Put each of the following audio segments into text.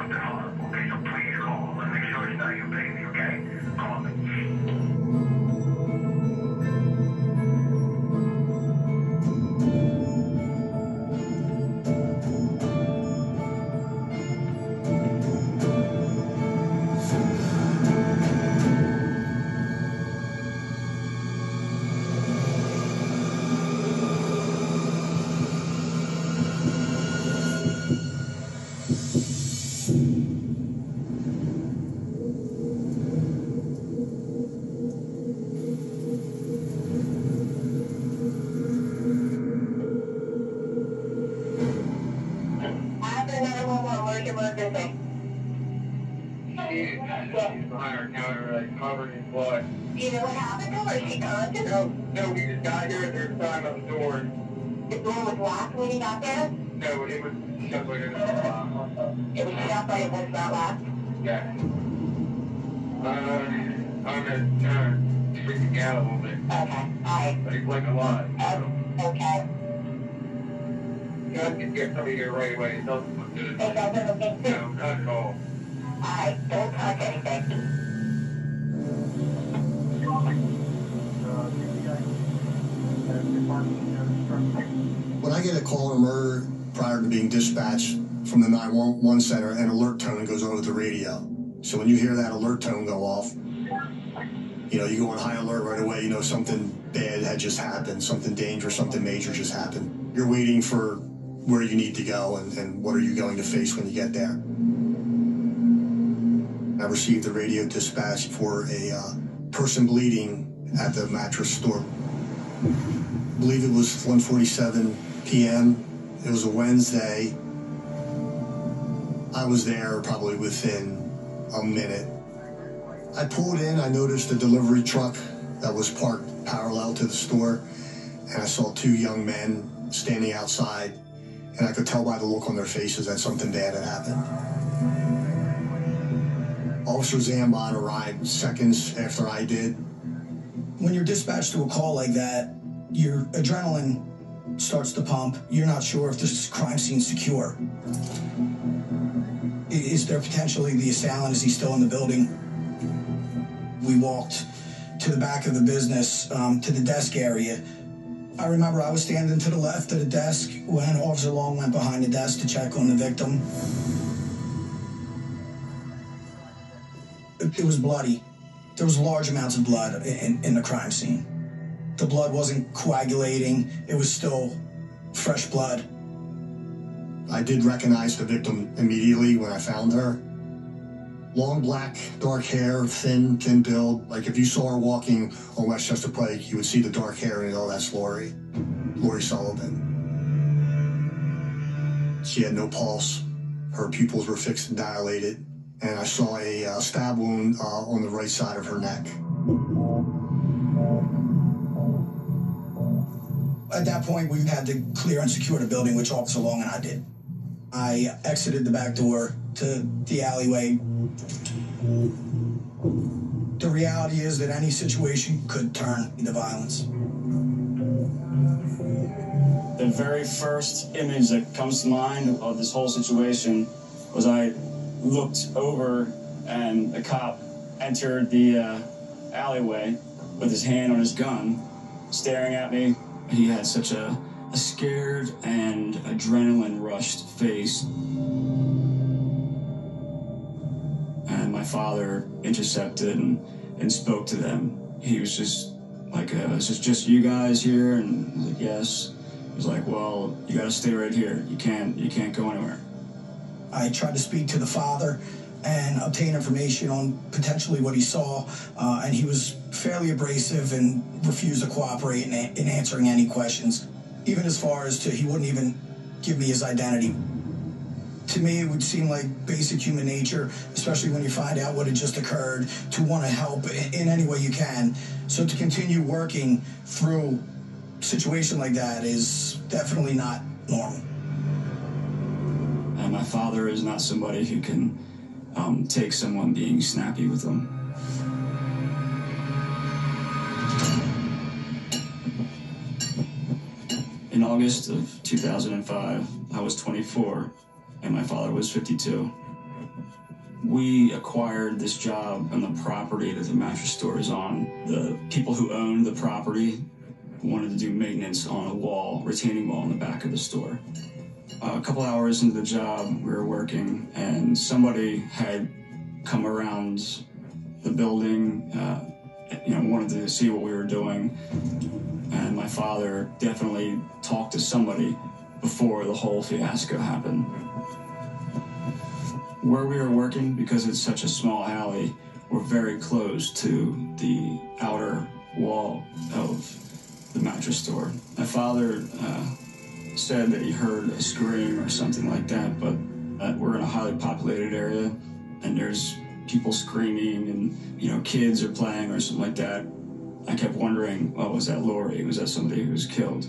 something horrible, okay? So please call and make sure it's not you, baby, okay? Call me. She's behind our counter, like, covered in blood. Do you know what happened to her? Is she conscious? No, we just got here and there's time on the door. The door was locked when you got there? No, it was shut by the door. It was shut by it was not locked? Yeah. I'm gonna freaking out a little bit. Okay, alright. But he's like a lot. Okay. You guys can get somebody here right away. It doesn't look good. It doesn't look good? No, not at all. Alright, don't touch anything. When I get a call of murder prior to being dispatched from the 911 center, an alert tone goes on with the radio. So when you hear that alert tone go off, you know, you go on high alert right away. You know something bad had just happened, something dangerous, something major just happened. You're waiting for where you need to go and what are you going to face when you get there. I received a radio dispatch for a person bleeding at the mattress store. I believe it was 1:47 p.m. It was a Wednesday. I was there probably within a minute. I pulled in, I noticed a delivery truck that was parked parallel to the store, and I saw two young men standing outside, and I could tell by the look on their faces that something bad had happened. Officer Zambon arrived seconds after I did. When you're dispatched to a call like that, your adrenaline starts to pump. You're not sure if this crime scene's secure. Is there potentially the assailant? Is he still in the building? We walked to the back of the business, to the desk area. I remember I was standing to the left of the desk when Officer Long went behind the desk to check on the victim. It was bloody. There was large amounts of blood in the crime scene. The blood wasn't coagulating. It was still fresh blood. I did recognize the victim immediately when I found her. Long black, dark hair, thin build. Like if you saw her walking on Westchester Pike, you would see the dark hair and you know that's Lori Sullivan. She had no pulse. Her pupils were fixed and dilated. And I saw a stab wound on the right side of her neck. At that point, we had to clear and secure the building, which Officer Long and I did. I exited the back door to the alleyway. The reality is that any situation could turn into violence. The very first image that comes to mind of this whole situation was I looked over and a cop entered the alleyway with his hand on his gun, staring at me. He had such a scared and adrenaline-rushed face. And my father intercepted and spoke to them. He was just like, is this just you guys here? And I was like, yes. He was like, well, you gotta stay right here. You can't go anywhere. I tried to speak to the father and obtain information on potentially what he saw, and he was fairly abrasive and refused to cooperate in answering any questions, even as far as to he wouldn't even give me his identity. To me, it would seem like basic human nature, especially when you find out what had just occurred, to want to help in any way you can. So to continue working through a situation like that is definitely not normal. And my father is not somebody who can take someone being snappy with them. In August of 2005, I was 24, and my father was 52. We acquired this job on the property that the mattress store is on. The people who owned the property wanted to do maintenance on a wall, retaining wall in the back of the store. A couple hours into the job, we were working, and somebody had come around the building, wanted to see what we were doing. And my father definitely talked to somebody before the whole fiasco happened. Where we were working, because it's such a small alley, we're very close to the outer wall of the mattress store. My father said that he heard a scream or something like that, but we're in a highly populated area, and there's people screaming, and kids are playing or something like that. I kept wondering, well, was that Lori? Was that somebody who was killed?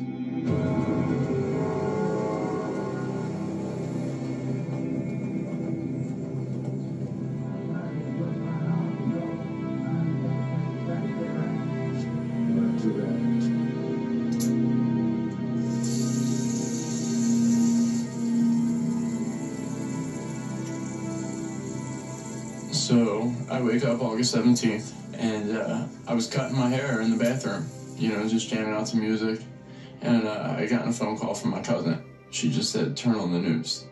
So I wake up August 17th, and I was cutting my hair in the bathroom, just jamming out some music. And I got a phone call from my cousin. She just said, turn on the news.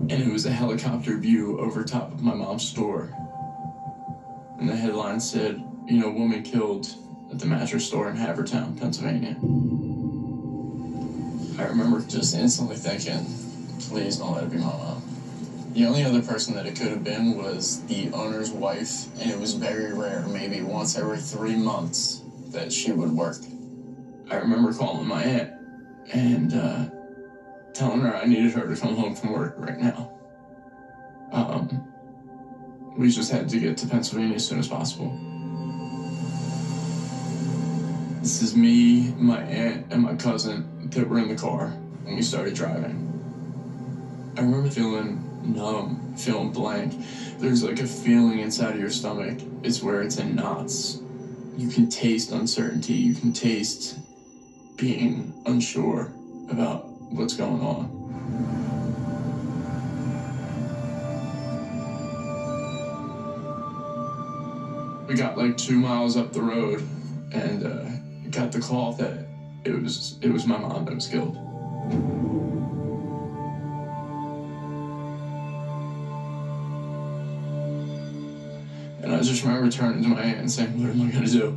And it was a helicopter view over top of my mom's store. And the headline said, woman killed at the mattress store in Havertown, Pennsylvania. I remember just instantly thinking, please don't let it be my mom. The only other person that it could have been was the owner's wife, and it was very rare, maybe once every 3 months, that she would work. I remember calling my aunt and telling her I needed her to come home from work right now. We just had to get to Pennsylvania as soon as possible. This is me, my aunt, and my cousin that were in the car when we started driving. I remember feeling numb, feeling blank. There's like a feeling inside of your stomach. It's where it's in knots. You can taste uncertainty. You can taste being unsure about what's going on. We got like 2 miles up the road and got the call that it was my mom that was killed. And I just remember turning to my aunt and saying, what am I going to do?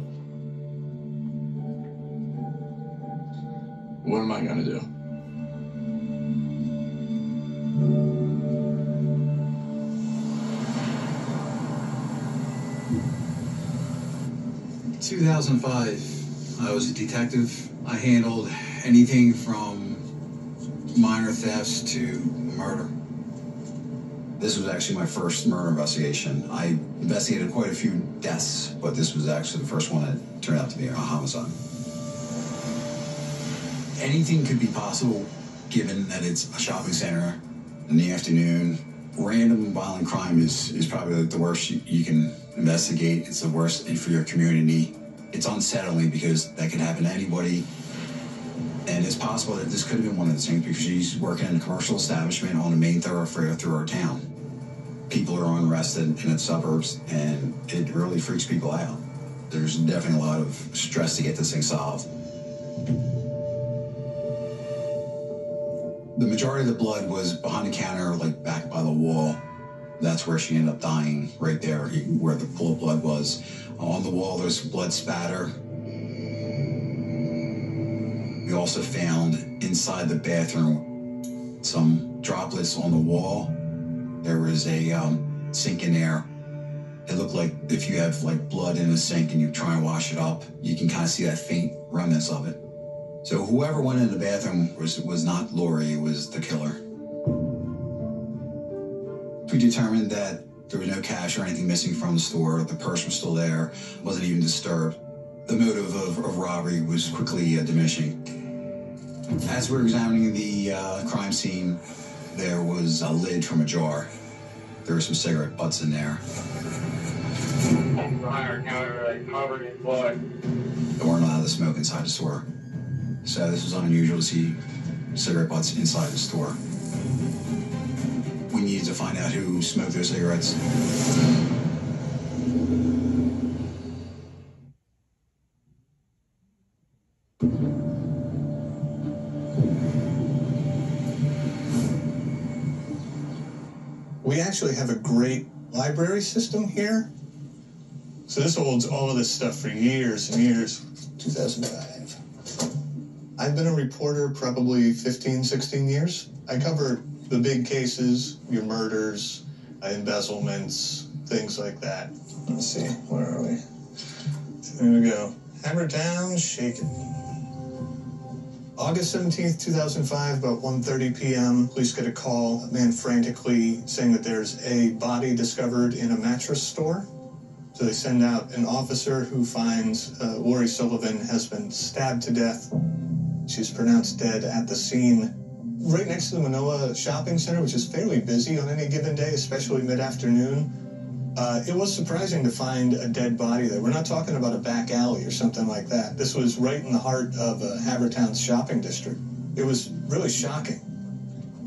What am I going to do? In 2005, I was a detective. I handled anything from minor thefts to murder. This was actually my first murder investigation. I investigated quite a few deaths, but this was actually the first one that turned out to be a homicide. Anything could be possible, given that it's a shopping center in the afternoon. Random violent crime is probably the worst you can investigate. It's the worst for your community. It's unsettling because that could happen to anybody. And it's possible that this could have been one of the things because she's working in a commercial establishment on the main thoroughfare through our town. People are unrested in its suburbs, and it really freaks people out. There's definitely a lot of stress to get this thing solved. The majority of the blood was behind the counter, like back by the wall. That's where she ended up dying, right there, where the pool of blood was. On the wall, there's blood spatter. We also found inside the bathroom some droplets on the wall. There was a sink in there. It looked like if you have like blood in a sink and you try and wash it up, you can kind of see that faint remnants of it. So whoever went in the bathroom was not Lori, it was the killer. We determined that there was no cash or anything missing from the store. The purse was still there, wasn't even disturbed. The motive of robbery was quickly diminishing. As we were examining the crime scene, there was a lid from a jar. There were some cigarette butts in there. Behind our counter, like covered in blood. They weren't allowed to smoke inside the store. So this was unusual to see cigarette butts inside the store. we needed to find out who smoked those cigarettes. We actually have a great library system here. So this holds all of this stuff for years and years. 2005. I've been a reporter probably 15, 16 years. I cover the big cases, your murders, embezzlements, things like that. Let's see, where are we? There we go. Hammer down, shake it. August 17th, 2005, about 1:30 p.m., police get a call, a man frantically saying that there's a body discovered in a mattress store. So they send out an officer who finds Lori Sullivan has been stabbed to death. She's pronounced dead at the scene. Right next to the Manoa Shopping Center, which is fairly busy on any given day, especially mid-afternoon. It was surprising to find a dead body there. We're not talking about a back alley or something like that. This was right in the heart of Havertown's shopping district. It was really shocking.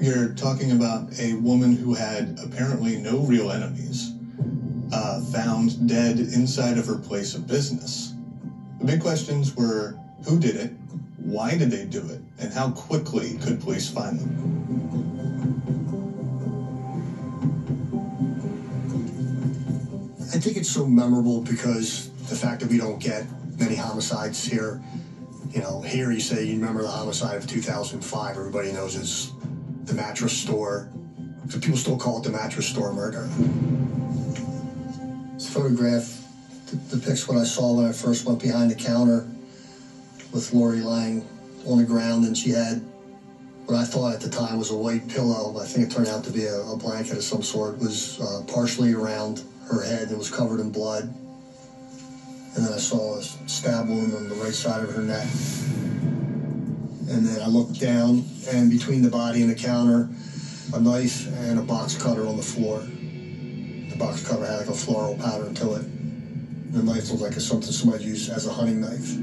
You're talking about a woman who had apparently no real enemies, found dead inside of her place of business. The big questions were, who did it? Why did they do it? And how quickly could police find them? I think it's so memorable because the fact that we don't get many homicides here. You know, here you say you remember the homicide of 2005. Everybody knows it's the mattress store. So people still call it the mattress store murder. This photograph depicts what I saw when I first went behind the counter with Lori lying on the ground, and she had what I thought at the time was a white pillow. I think it turned out to be a blanket of some sort. It was partially around her head. It was covered in blood. And then I saw a stab wound on the right side of her neck. And then I looked down, and between the body and the counter, a knife and a box cutter on the floor. The box cutter had like a floral pattern to it. The knife looked like something somebody used as a hunting knife.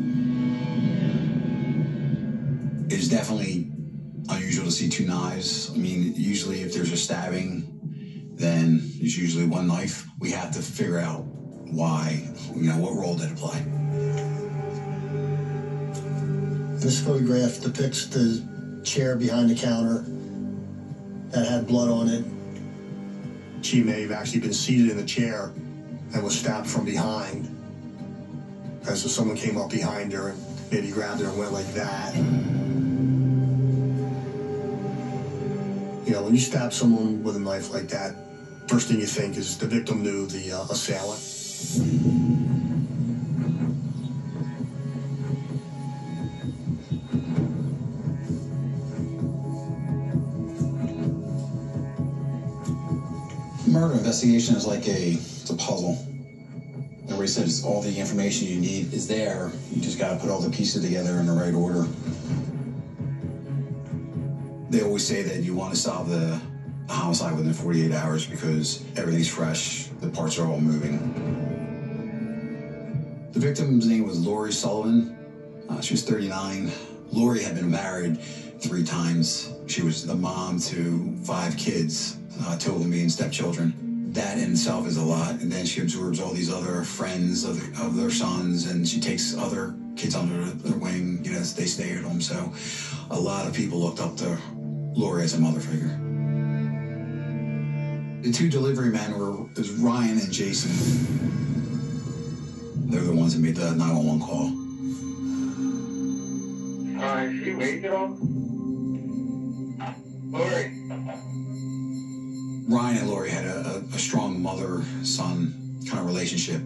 It is definitely unusual to see two knives. I mean, usually if there's a stabbing, then there's usually one knife. We have to figure out why, what role did it play. This photograph depicts the chair behind the counter that had blood on it. She may have actually been seated in the chair and was stabbed from behind. And so someone came up behind her and maybe grabbed her and went like that. When you stab someone with a knife like that, first thing you think is the victim knew the assailant. Murder investigation is like it's a puzzle. Everybody says all the information you need is there. You just got to put all the pieces together in the right order. They always say that you want to solve the homicide within 48 hours because everything's fresh, the parts are all moving. The victim's name was Lori Sullivan. She was 39. Lori had been married 3 times. She was the mom to 5 kids, 2 of them being stepchildren. That in itself is a lot. And then she absorbs all these other friends of their sons, and she takes other kids under their wing. They stay at home. So a lot of people looked up to Lori as a mother figure. The 2 delivery men was Ryan and Jason. They're the ones that made the 911 call. Is she awake at all? Lori. Ryan and Lori had a strong mother-son kind of relationship.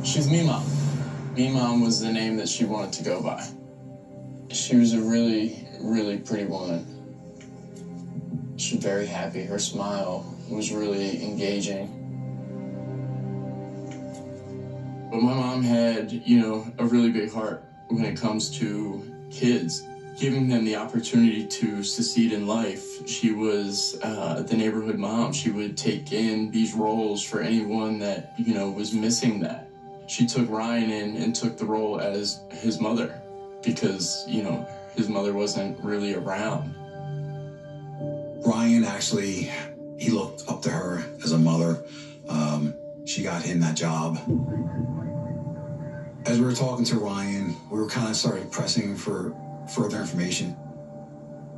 She's me mom. Me mom was the name that she wanted to go by. She was a really, really pretty woman. She was very happy. Her smile was really engaging. But my mom had, a really big heart when it comes to kids. Giving them the opportunity to succeed in life. She was the neighborhood mom. She would take in these roles for anyone that, was missing that. She took Ryan in and took the role as his mother because, his mother wasn't really around. Ryan actually, he looked up to her as a mother. She got him that job. As we were talking to Ryan, we were kind of started pressing for further information.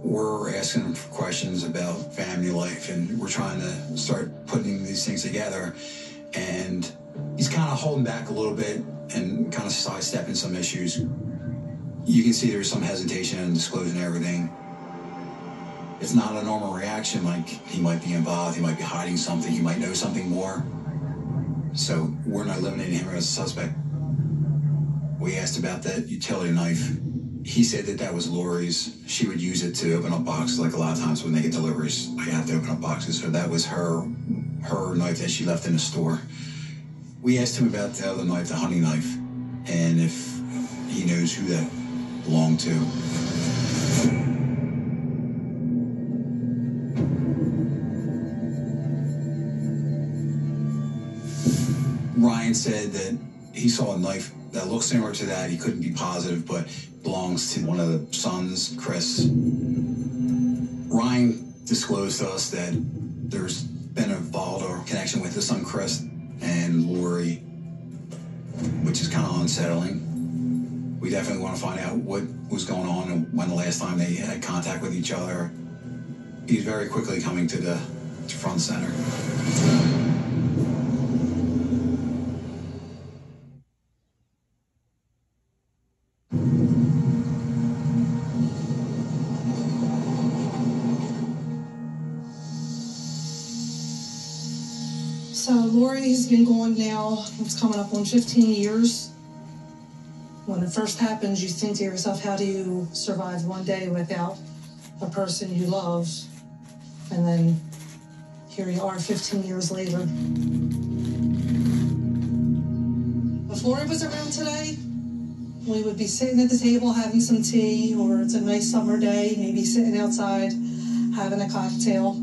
We're asking him for questions about family life, and we're trying to start putting these things together. And he's kind of holding back a little bit and kind of sidestepping some issues. You can see there's some hesitation in disclosing everything. It's not a normal reaction, like he might be involved, he might be hiding something, he might know something more. So we're not eliminating him as a suspect. We asked about that utility knife. He said that that was Lori's. She would use it to open up boxes, like a lot of times when they get deliveries, I have to open up boxes. So that was her knife that she left in the store. We asked him about the other knife, the hunting knife, and if he knows who that belonged to. Ryan said that he saw a knife that looked similar to that. He couldn't be positive, but belongs to one of the sons, Chris. Ryan disclosed to us that there's been a volatile connection with his son, Chris, and Lori, which is kind of unsettling. We definitely want to find out what was going on and when the last time they had contact with each other. He's very quickly coming to the front center. So Lori's been gone now, it's coming up on 15 years. When it first happens, you think to yourself, how do you survive one day without a person you love? And then here you are 15 years later. If Lori was around today, we would be sitting at the table having some tea, or it's a nice summer day, maybe sitting outside having a cocktail.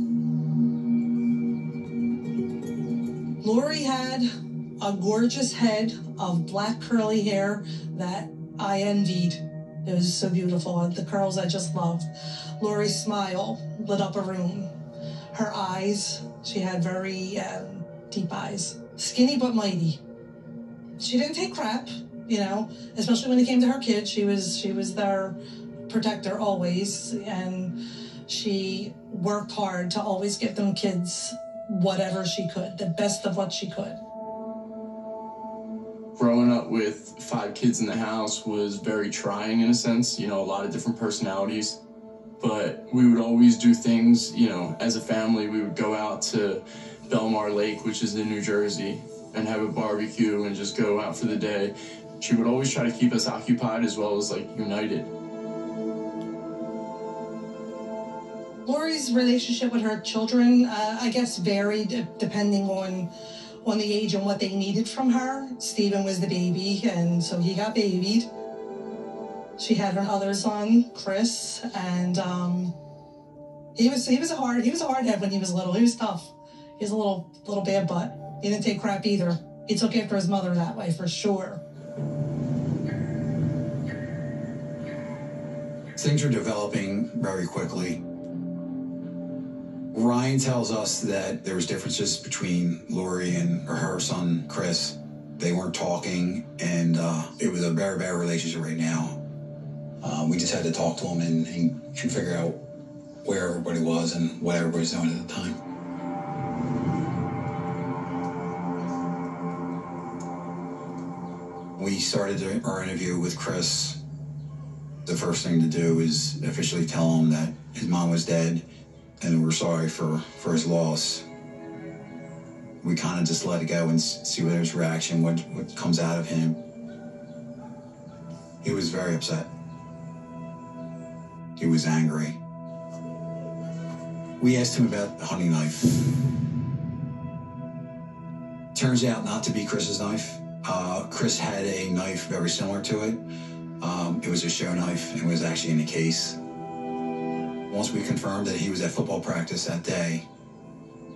Lori had a gorgeous head of black curly hair that I envied. It was so beautiful, the curls I just loved. Lori's smile lit up a room. Her eyes, she had very deep eyes. Skinny but mighty. She didn't take crap, you know, especially when it came to her kids. She was their protector always, and she worked hard to always give them kids whatever she could, the best of what she could. Growing up with 5 kids in the house was very trying in a sense, you know, a lot of different personalities. But we would always do things, you know, as a family. We would go out to Belmar Lake, which is in New Jersey, and have a barbecue and just go out for the day. She would always try to keep us occupied as well as, like, united. Lori's relationship with her children, I guess, varied depending on the age and what they needed from her. Stephen was the baby, and so he got babied. She had her other son, Chris, and he was a hard head when he was little. He was tough. He was a little bad butt. He didn't take crap either. He took after his mother that way for sure. Things are developing very quickly. Ryan tells us that there was differences between Lori and her son, Chris. They weren't talking, and it was a very bad relationship right now. We just had to talk to him and figure out where everybody was and what everybody's doing at the time. We started our interview with Chris. The first thing to do is officially tell him that his mom was dead and we're sorry for his loss. We kind of just let it go and see what his reaction, what comes out of him. He was very upset. He was angry. We asked him about the hunting knife. Turns out not to be Chris's knife. Chris had a knife very similar to it. It was a show knife. It was actually in a case. Once we confirmed that he was at football practice that day,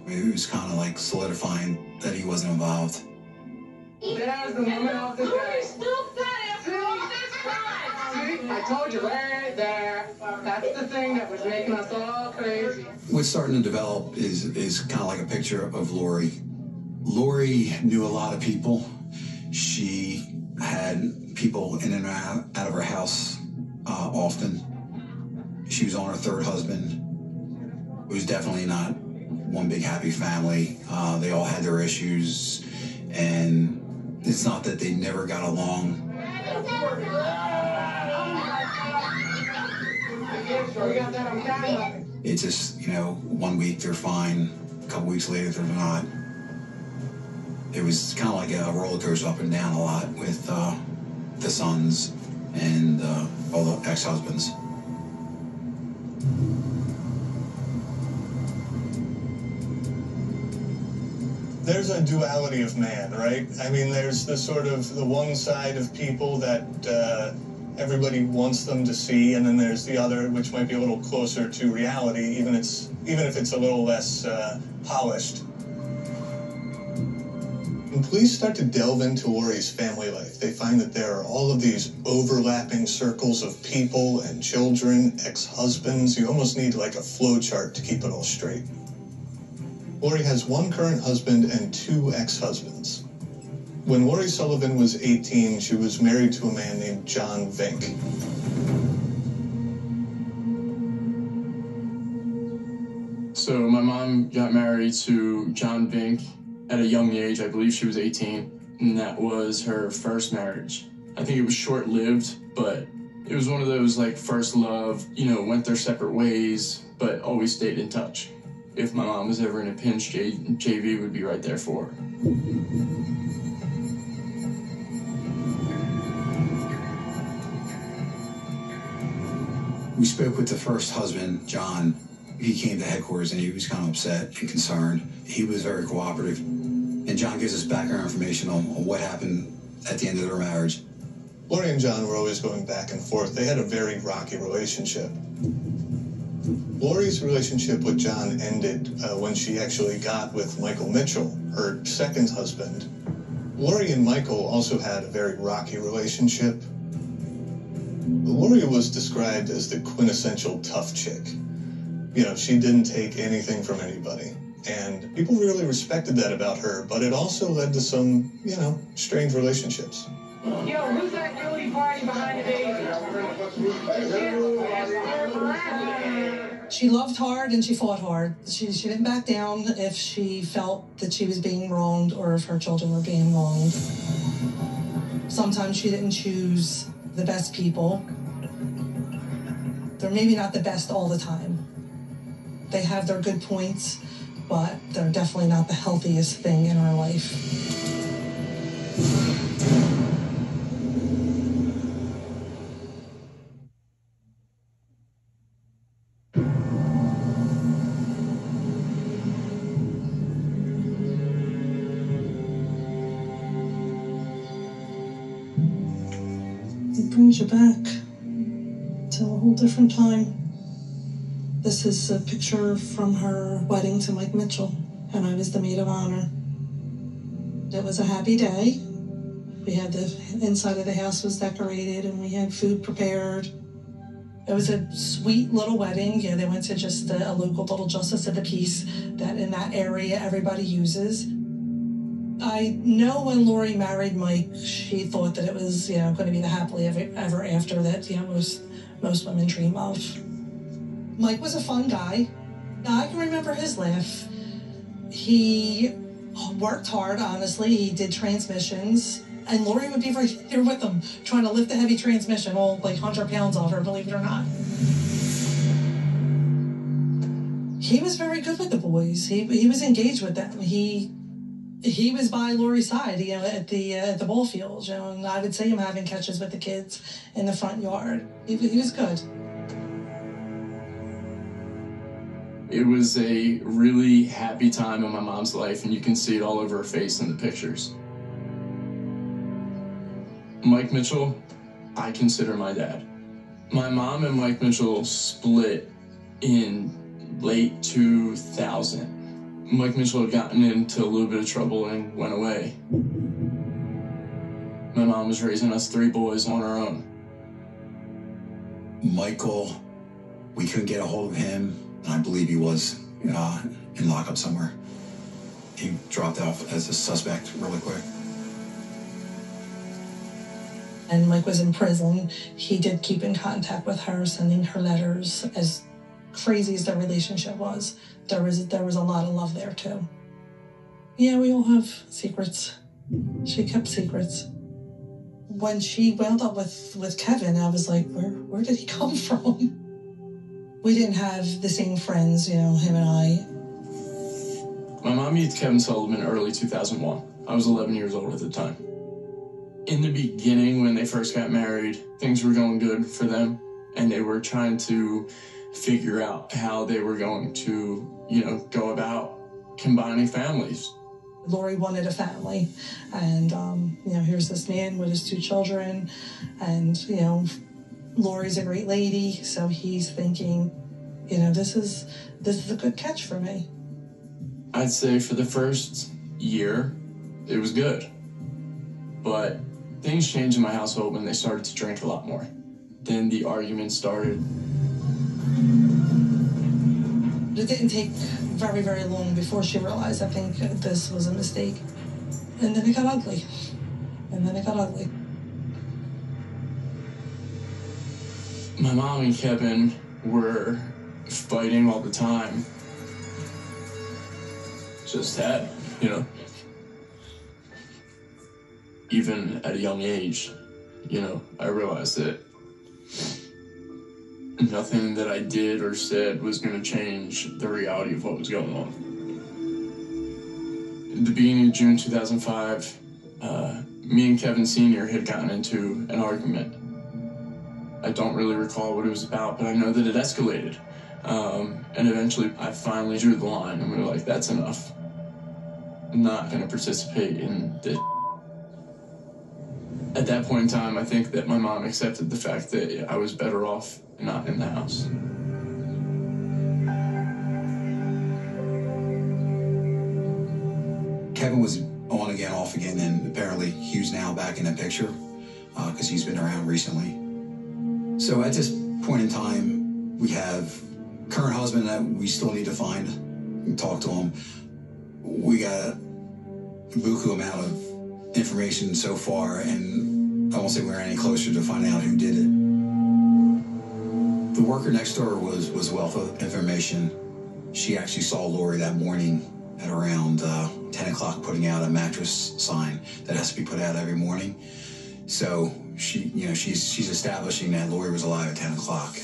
it was kind of like solidifying that he wasn't involved. There's the woman of the day. Stop that after all this time! See? I told you right there. That's the thing that was making us all crazy. What's starting to develop is kind of like a picture of Lori. Lori knew a lot of people. She had people in and out of her house often. She was on her third husband. It was definitely not one big happy family. They all had their issues, and it's not that they never got along. It's just, you know, 1 week they're fine, a couple weeks later they're not. It was kind of like a roller coaster, up and down a lot with the sons and all the ex-husbands. There's a duality of man, right? I mean, there's the sort of the one side of people that everybody wants them to see, and then there's the other, which might be a little closer to reality, even if it's a little less polished. When police start to delve into Lori's family life, they find that there are all of these overlapping circles of people and children, ex-husbands. You almost need like a flow chart to keep it all straight. Lori has one current husband and 2 ex-husbands. When Lori Sullivan was 18, she was married to a man named John Vink. So my mom got married to John Vink at a young age. I believe she was 18, and that was her first marriage. I think it was short-lived, but it was one of those like first love, you know, went their separate ways, but always stayed in touch. If my mom was ever in a pinch, JV would be right there for her. We spoke with the first husband, John. He came to headquarters and he was kind of upset and concerned. He was very cooperative. And John gives us background information on what happened at the end of their marriage. Lori and John were always going back and forth. They had a very rocky relationship. Lori's relationship with John ended when she actually got with Michael Mitchell, her second husband. Lori and Michael also had a very rocky relationship. Lori was described as the quintessential tough chick. You know, she didn't take anything from anybody. And people really respected that about her, but it also led to some, you know, strange relationships. Yo, who's that guilty party behind the baby? She loved hard and she fought hard. She didn't back down if she felt that she was being wronged or if her children were being wronged. Sometimes she didn't choose the best people. They're maybe not the best all the time. They have their good points, but they're definitely not the healthiest thing in our life. It brings you back to a whole different time. This is a picture from her wedding to Mike Mitchell, and I was the maid of honor. It was a happy day. We had the inside of the house was decorated, and we had food prepared. It was a sweet little wedding. Yeah, they went to just a local little justice of the peace that in that area everybody uses. I know when Lori married Mike, she thought that it was, you know, going to be the happily ever after that, you know, most women dream of. Mike was a fun guy. I can remember his laugh. He worked hard, honestly. He did transmissions. And Lori would be right there with him, trying to lift the heavy transmission, all like 100 pounds off her, believe it or not. He was very good with the boys. He was engaged with them. He was by Lori's side, you know, at the ball field, you know, and I would see him having catches with the kids in the front yard. He was good. It was a really happy time in my mom's life, and you can see it all over her face in the pictures. Mike Mitchell, I consider my dad. My mom and Mike Mitchell split in late 2000. Mike Mitchell had gotten into a little bit of trouble and went away. My mom was raising us 3 boys on her own. Michael, we couldn't get a hold of him, and I believe he was in lockup somewhere. He dropped off as a suspect really quick. And Mike was in prison. He did keep in contact with her, sending her letters. As crazy as their relationship was, there was a lot of love there too. Yeah, we all have secrets. She kept secrets. When she wound up with Kevin, I was like, where did he come from? We didn't have the same friends, you know, him and I. My mom met Kevin Sullivan early 2001. I was 11 years old at the time. In the beginning, when they first got married, things were going good for them, and they were trying to figure out how they were going to, you know, go about combining families. Lori wanted a family, and, you know, here's this man with his 2 children, and, you know, Lori's a great lady, so he's thinking, you know, this is a good catch for me. I'd say for the first year, it was good. But things changed in my household when they started to drink a lot more. Then the arguments started. It didn't take very, very long before she realized, I think, this was a mistake. And then it got ugly. My mom and Kevin were fighting all the time. Just that, you know. Even at a young age, you know, I realized that nothing that I did or said was going to change the reality of what was going on. At the beginning of June 2005, me and Kevin Sr. had gotten into an argument. I don't really recall what it was about, but I know that it escalated. And eventually, I finally drew the line, and we were like, that's enough. I'm not going to participate in this. At that point in time, I think that my mom accepted the fact that I was better off not in the house. Kevin was on again, off again, and apparently Hugh's now back in the picture because he's been around recently. So at this point in time, we have current husband that we still need to find and talk to him. We got a buku amount of information so far, and I won't say we're any closer to finding out who did it. The worker next door was a wealth of information. She actually saw Lori that morning at around 10 o'clock putting out a mattress sign that has to be put out every morning. So she, you know, she's establishing that Lori was alive at 10 o'clock.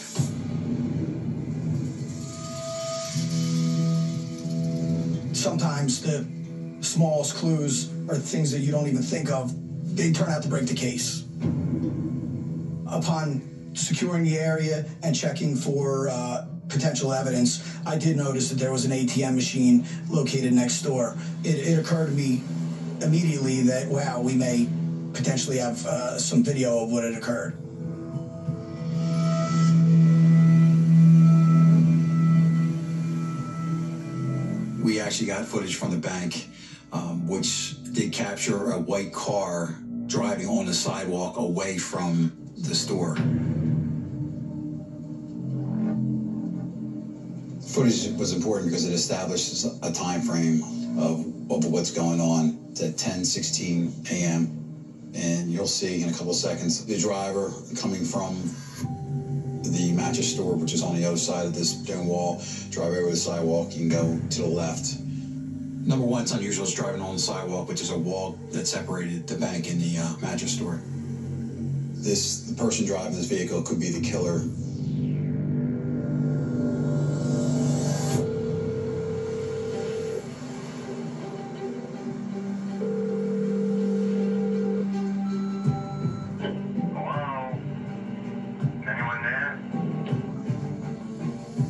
Sometimes the smallest clues are things that you don't even think of. They turn out to break the case. Upon securing the area and checking for potential evidence, I did notice that there was an ATM machine located next door. It occurred to me immediately that, wow, we may potentially have some video of what had occurred. We actually got footage from the bank, which did capture a white car driving on the sidewalk away from the store. Footage was important because it establishes a time frame of what's going on. It's at 10:16 a.m. And you'll see in a couple seconds the driver coming from the mattress store, which is on the other side of this stone wall. Drive over the sidewalk, you can go to the left. Number one, it's unusual, it's driving on the sidewalk, which is a wall that separated the bank and the mattress store. The person driving this vehicle could be the killer.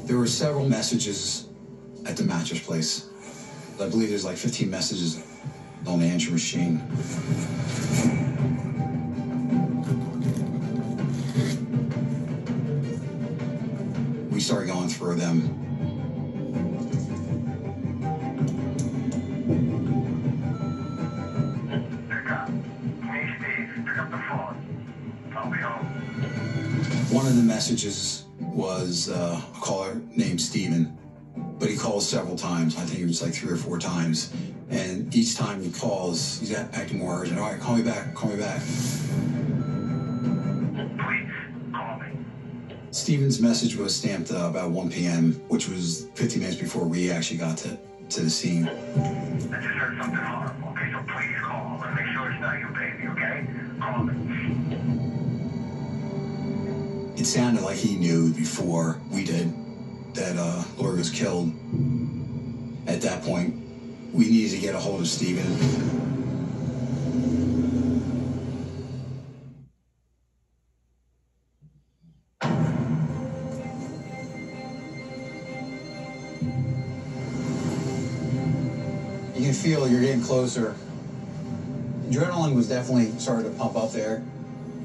There were several messages at the mattress place. I believe there's like 15 messages on the answer machine. We started going through them. Pick up. Me, Steve. Pick up the phone. I'll be home. One of the messages was a caller named Steven, but he calls several times. I think it was like 3 or 4 times. And each time he calls, he's acting more urgent. All right, call me back, call me back. Please, call me. Steven's message was stamped about 1 p.m., which was 50 minutes before we actually got to the scene. I just heard something horrible, okay? So please call and make sure it's not your baby, okay? Call me. It sounded like he knew before we did that Lori was killed. At that point, we needed to get a hold of Steven. You can feel you're getting closer. Adrenaline was definitely starting to pump up there.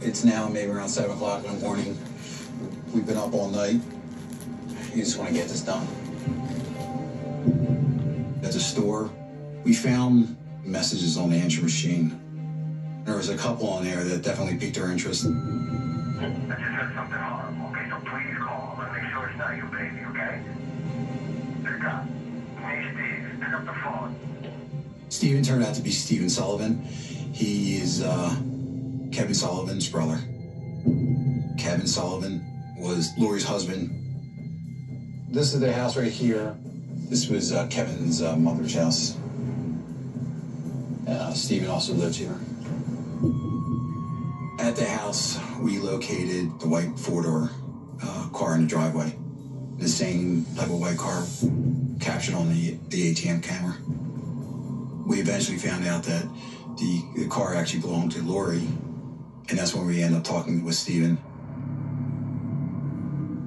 It's now maybe around 7 o'clock in the morning. We've been up all night. You just want to get this done. At the store, we found messages on the answer machine. There was a couple on there that definitely piqued our interest. I just heard something horrible, okay? So please call and make sure it's not your baby, okay? Pick up. Hey, Steve, pick up the phone. Steven turned out to be Stephen Sullivan. He is Kevin Sullivan's brother. Kevin Sullivan was Lori's husband. This is the house right here. This was Kevin's mother's house. Steven also lived here. At the house, we located the white four-door car in the driveway. The same type of white car captured on the ATM camera. We eventually found out that the car actually belonged to Lori, and that's when we ended up talking with Steven.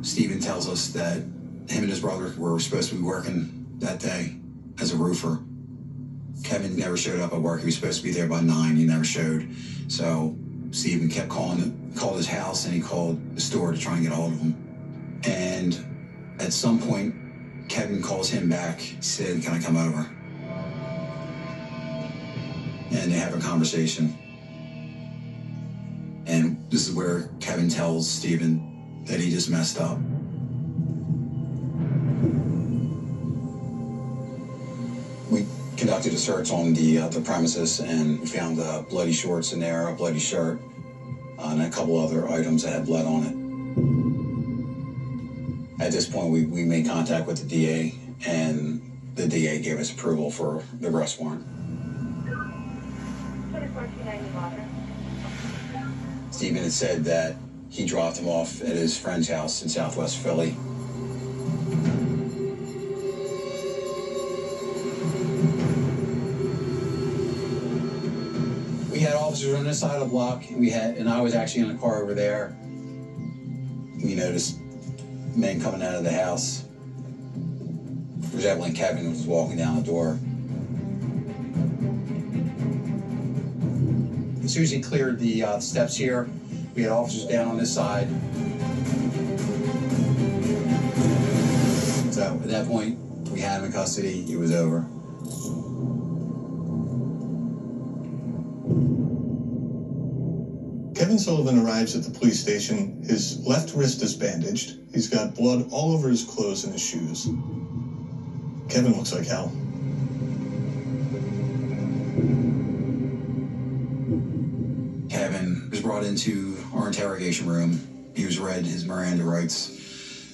Steven tells us that him and his brother were supposed to be working that day as a roofer. Kevin never showed up at work. He was supposed to be there by 9. He never showed. So Steven kept called his house, and he called the store to try and get a hold of him. And at some point, Kevin calls him back. He said, "Can I come over?" And they have a conversation. And this is where Kevin tells Steven that he just messed up. We conducted a search on the premises, and we found bloody shorts in there, a bloody shirt, and a couple other items that had blood on it. At this point, we made contact with the DA, and the DA gave us approval for the arrest warrant. Steven had said that he dropped him off at his friend's house in Southwest Philly. We had officers on this side of the block, and I was actually in the car over there. We noticed men coming out of the house. Resembling Kevin was walking down the door. As soon as he cleared the steps here, we had officers down on this side. So at that point, we had him in custody. It was over. Kevin Sullivan arrives at the police station. His left wrist is bandaged. He's got blood all over his clothes and his shoes. Kevin looks like hell. Kevin was brought into our interrogation room. He was read his Miranda rights,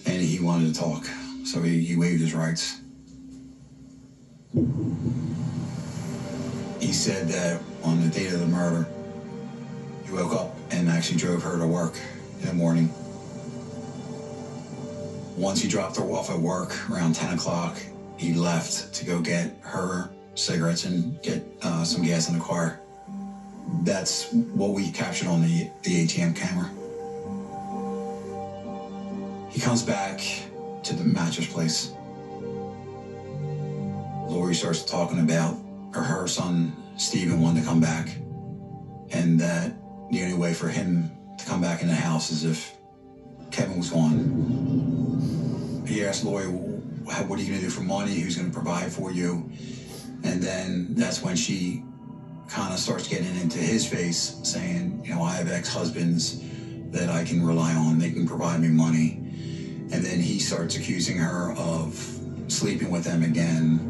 and he wanted to talk, so he waived his rights. He said that on the date of the murder, he woke up and actually drove her to work in the morning. Once he dropped her off at work around 10 o'clock, he left to go get her cigarettes and get some gas in the car. That's what we captured on the ATM camera. He comes back to the mattress place. Lori starts talking about her son, Steven, wanted to come back, and that the only way for him to come back in the house is if Kevin was gone. He asked Lori, what are you going to do for money? Who's going to provide for you? And then that's when she kind of starts getting into his face, saying, I have ex-husbands that I can rely on. They can provide me money. And then he starts accusing her of sleeping with them again.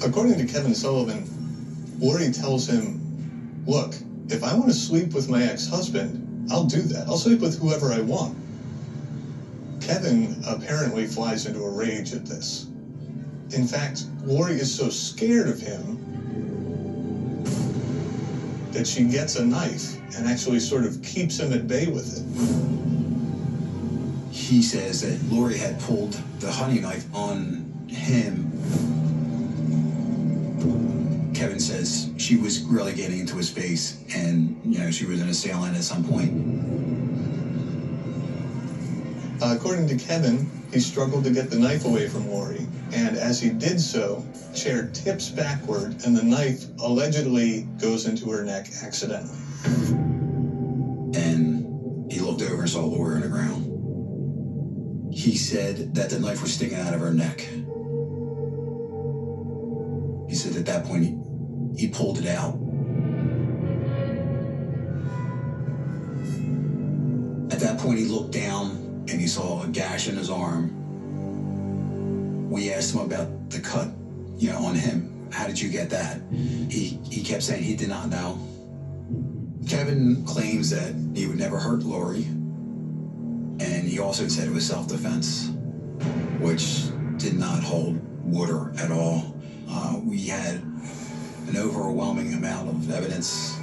According to Kevin Sullivan, Lori tells him, look, if I want to sleep with my ex-husband, I'll do that. I'll sleep with whoever I want. Kevin apparently flies into a rage at this. In fact, Lori is so scared of him that she gets a knife and actually sort of keeps him at bay with it. He says that Lori had pulled the hunting knife on him. Kevin says she was really getting into his face, and, you know, she was an assailant at some point. According to Kevin, he struggled to get the knife away from Lori, and as he did so, chair tips backward, and the knife allegedly goes into her neck accidentally. And he looked over and saw Lori on the ground. He said that the knife was sticking out of her neck. He said at that point he pulled it out. At that point he looked down and he saw a gash in his arm. We asked him about the cut, you know, on him. How did you get that? He kept saying he did not know. Kevin claims that he would never hurt Lori. And he also said it was self-defense, which did not hold water at all. We had an overwhelming amount of evidence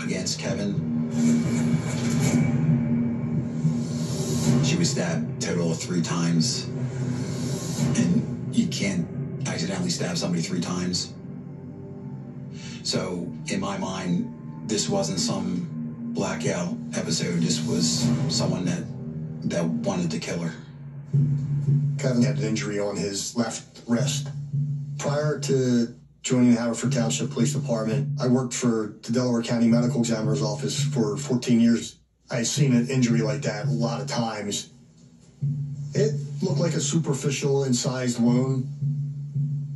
against Kevin. She was stabbed a total of 3 times. And you can't accidentally stab somebody 3 times. So, in my mind, this wasn't some blackout episode. This was someone that wanted to kill her. Kevin had an injury on his left wrist. Prior to joining the Haverford Township Police Department, I worked for the Delaware County Medical Examiner's Office for 14 years. I had seen an injury like that a lot of times. It looked like a superficial incised wound.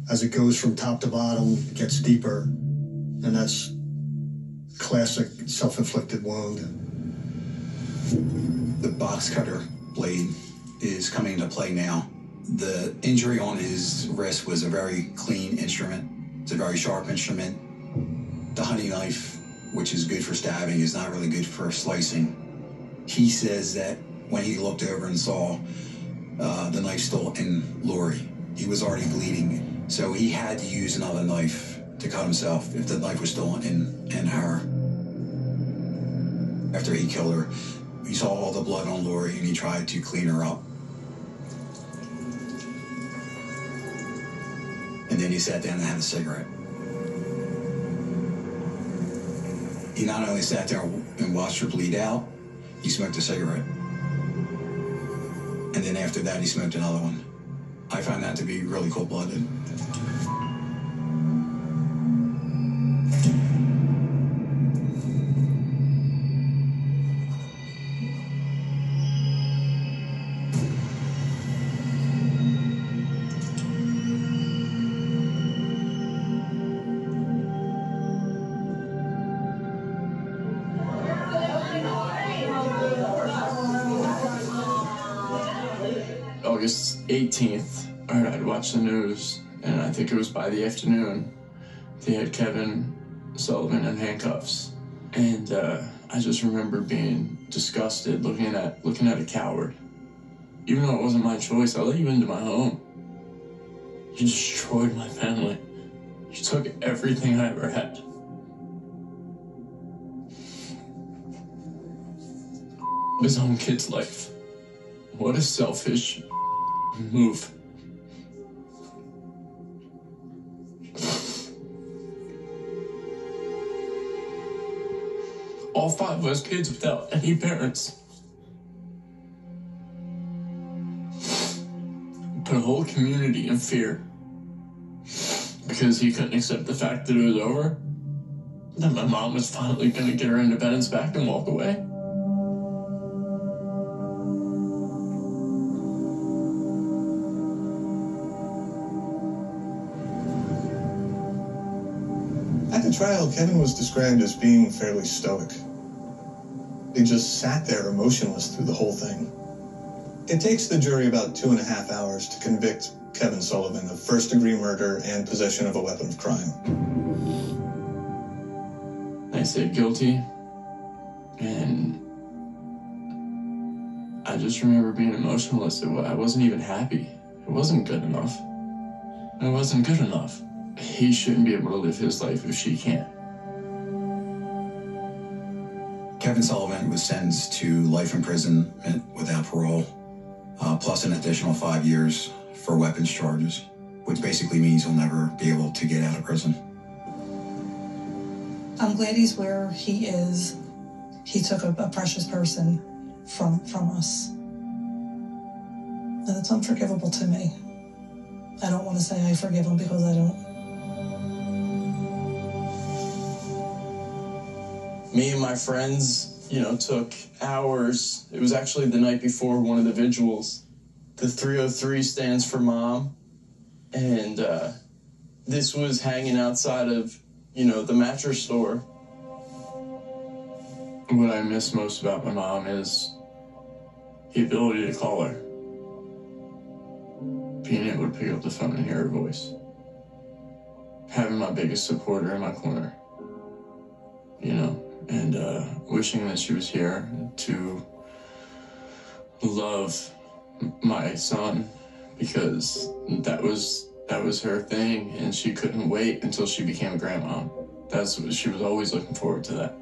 As it goes from top to bottom, it gets deeper. And that's classic self-inflicted wound. The box cutter blade is coming into play now. The injury on his wrist was a very clean instrument. It's a very sharp instrument. The hunting knife, which is good for stabbing, is not really good for slicing. He says that when he looked over and saw the knife still in Lori, he was already bleeding. So he had to use another knife to cut himself if the knife was still in her. After he killed her, he saw all the blood on Lori and he tried to clean her up. And then he sat down and had a cigarette. He not only sat there and watched her bleed out, he smoked a cigarette. And then after that, he smoked another one. I found that to be really cold-blooded. August 18th, I'd watched the news, and I think it was by the afternoon, they had Kevin Sullivan in handcuffs. And I just remember being disgusted, looking at a coward. Even though it wasn't my choice, I let you into my home. You destroyed my family. You took everything I ever had. His own kid's life. What a selfish move. All 5 of us kids without any parents. Put a whole community in fear. Because he couldn't accept the fact that it was over. That my mom was finally gonna get her independence back and walk away. At the trial, Kevin was described as being fairly stoic. He just sat there emotionless through the whole thing. It takes the jury about 2.5 hours to convict Kevin Sullivan of first-degree murder and possession of a weapon of crime. I said guilty, and I just remember being emotionless. I wasn't even happy. It wasn't good enough. It wasn't good enough. He shouldn't be able to live his life if she can't. Kevin Sullivan was sentenced to life imprisonment without parole, plus an additional 5 years for weapons charges, which basically means he'll never be able to get out of prison. I'm glad he's where he is. He took a precious person from us. And it's unforgivable to me. I don't want to say I forgive him because I don't. Me and my friends, took hours. It was actually the night before one of the vigils. The 303 stands for Mom. And this was hanging outside of, the mattress store. What I miss most about my mom is the ability to call her. Being able to pick up the phone and hear her voice. Having my biggest supporter in my corner. And wishing that she was here to love my son, because that was her thing, and she couldn't wait until she became a grandma. She was always looking forward to that.